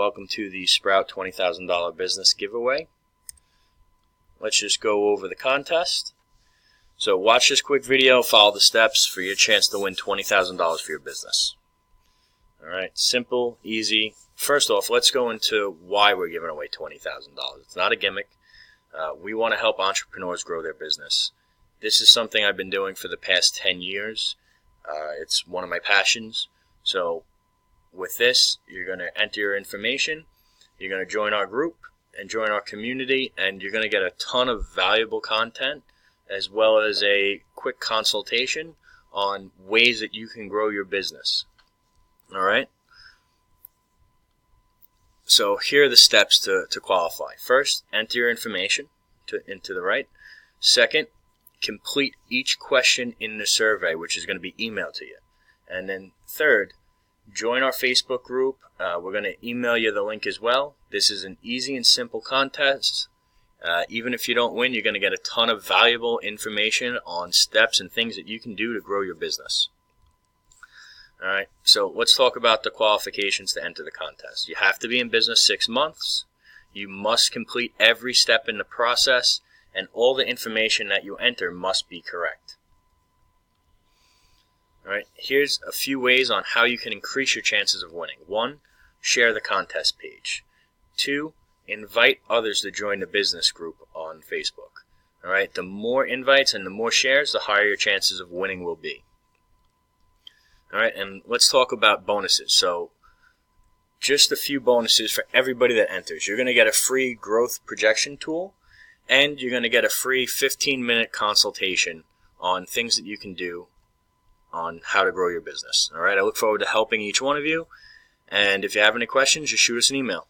welcome to the Sprout $20,000 business giveaway. Let's just go over the contest. So watch this quick video, follow the steps for your chance to win $20,000 for your business. Alright, simple, easy. First off, let's go into why we're giving away $20,000. It's not a gimmick. We want to help entrepreneurs grow their business. This is something I've been doing for the past 10 years. It's one of my passions. So with this, you're going to enter your information, you're going to join our group and join our community, and you're going to get a ton of valuable content as well as a quick consultation on ways that you can grow your business. Alright? So here are the steps to qualify. First, enter your information into the right. Second, complete each question in the survey, which is going to be emailed to you. And then third, join our Facebook group. We're going to email you the link as well. This is an easy and simple contest. Even if you don't win, you're going to get a ton of valuable information on steps and things that you can do to grow your business. Alright, so let's talk about the qualifications to enter the contest. You have to be in business 6 months. You must complete every step in the process, and all the information that you enter must be correct. Alright, here's a few ways on how you can increase your chances of winning. 1, share the contest page. 2, invite others to join the business group on Facebook. Alright, the more invites and the more shares, the higher your chances of winning will be. Alright, and let's talk about bonuses. So, just a few bonuses for everybody that enters. You're going to get a free growth projection tool, and you're going to get a free 15-minute consultation on things that you can do on how to grow your business. Alright, I look forward to helping each one of you, and if you have any questions, just shoot us an email.